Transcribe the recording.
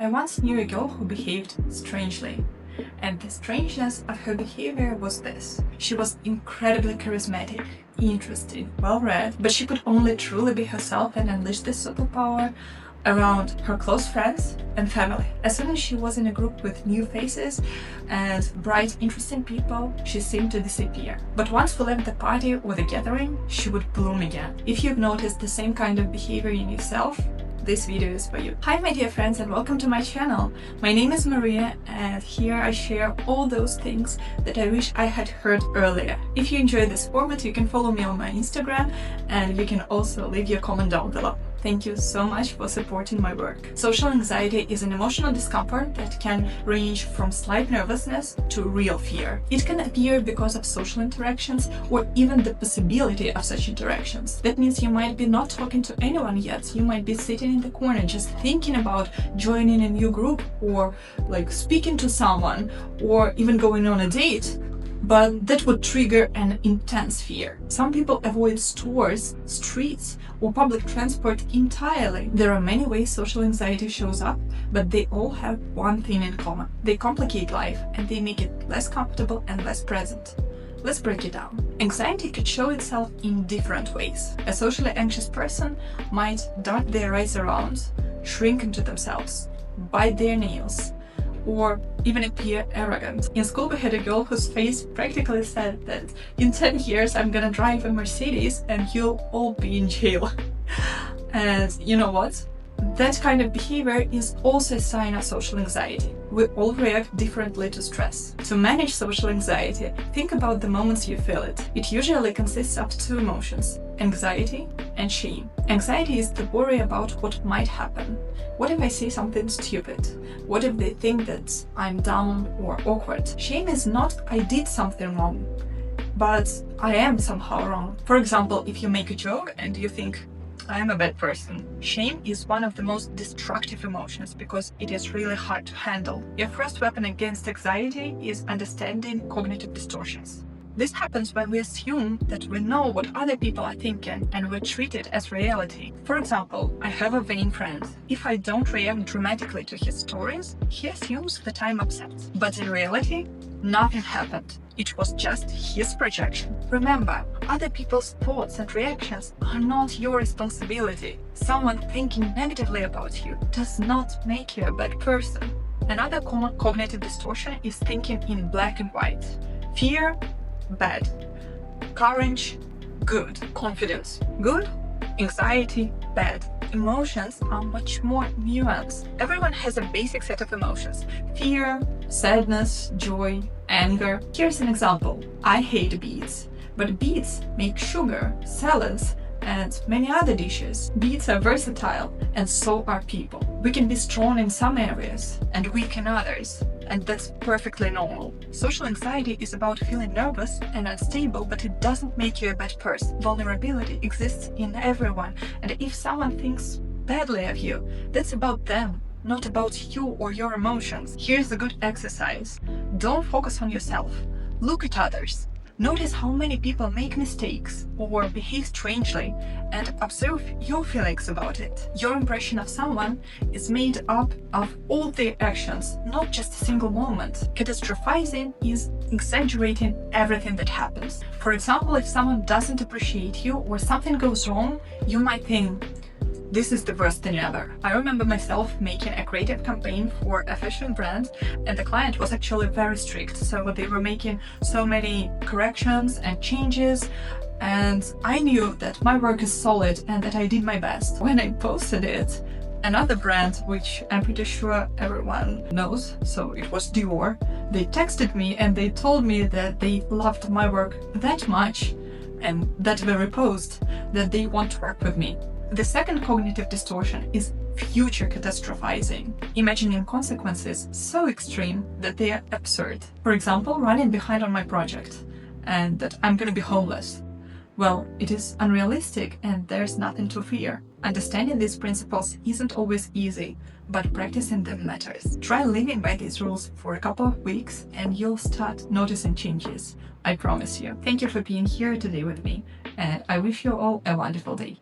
I once knew a girl who behaved strangely, and the strangeness of her behavior was this. She was incredibly charismatic, interesting, well-read, but she could only truly be herself and unleash this superpower around her close friends and family. As soon as she was in a group with new faces and bright, interesting people, she seemed to disappear. But once we left the party or the gathering, she would bloom again. If you've noticed the same kind of behavior in yourself, this video is for you. Hi my dear friends, and welcome to my channel. My name is Maria, and here I share all those things that I wish I had heard earlier. If you enjoy this format, you can follow me on my Instagram, and you can also leave your comment down below. Thank you so much for supporting my work. Social anxiety is an emotional discomfort that can range from slight nervousness to real fear. It can appear because of social interactions or even the possibility of such interactions. That means you might be not talking to anyone yet. You might be sitting in the corner just thinking about joining a new group or speaking to someone or even going on a date. But that would trigger an intense fear. Some people avoid stores, streets, or public transport entirely. There are many ways social anxiety shows up, but they all have one thing in common. They complicate life and they make it less comfortable and less present. Let's break it down. Anxiety could show itself in different ways. A socially anxious person might dart their eyes around, shrink into themselves, bite their nails, or even appear arrogant. In school we had a girl whose face practically said that in 10 years I'm gonna drive a Mercedes and you'll all be in jail. And you know what? That kind of behavior is also a sign of social anxiety. We all react differently to stress. To manage social anxiety, think about the moments you feel it. It usually consists of two emotions: anxiety and shame. Anxiety is the worry about what might happen. What if I say something stupid? What if they think that I'm dumb or awkward? Shame is not I did something wrong, but I am somehow wrong. For example, if you make a joke and you think, I am a bad person. Shame is one of the most destructive emotions because it is really hard to handle. Your first weapon against anxiety is understanding cognitive distortions. This happens when we assume that we know what other people are thinking and we treat it as reality. For example, I have a vain friend. If I don't react dramatically to his stories, he assumes that I'm upset. But in reality, nothing happened. It was just his projection. Remember, other people's thoughts and reactions are not your responsibility. Someone thinking negatively about you does not make you a bad person. Another common cognitive distortion is thinking in black and white. Fear, bad. Courage, good. Confidence, good. Anxiety, bad. Emotions are much more nuanced. Everyone has a basic set of emotions: fear, sadness, joy, anger. Here's an example. I hate beets, but beets make sugar, salads, and many other dishes. Beets are versatile, and so are people. We can be strong in some areas and weak in others, and that's perfectly normal. Social anxiety is about feeling nervous and unstable, but it doesn't make you a bad person. Vulnerability exists in everyone, and if someone thinks badly of you, that's about them, not about you or your emotions. Here's a good exercise. Don't focus on yourself. Look at others. Notice how many people make mistakes or behave strangely and observe your feelings about it. Your impression of someone is made up of all their actions, not just a single moment. Catastrophizing is exaggerating everything that happens. For example, if someone doesn't appreciate you or something goes wrong, you might think, this is the worst thing ever. I remember myself making a creative campaign for a fashion brand, and the client was actually very strict. So they were making so many corrections and changes, and I knew that my work is solid and that I did my best. When I posted it, another brand, which I'm pretty sure everyone knows, so it was Dior, they texted me and they told me that they loved my work that much, and that very post, that they want to work with me. The second cognitive distortion is future catastrophizing, imagining consequences so extreme that they are absurd. For example, running behind on my project and that I'm gonna be homeless. Well, it is unrealistic and there's nothing to fear. Understanding these principles isn't always easy, but practicing them matters. Try living by these rules for a couple of weeks and you'll start noticing changes. I promise you. Thank you for being here today with me, and I wish you all a wonderful day.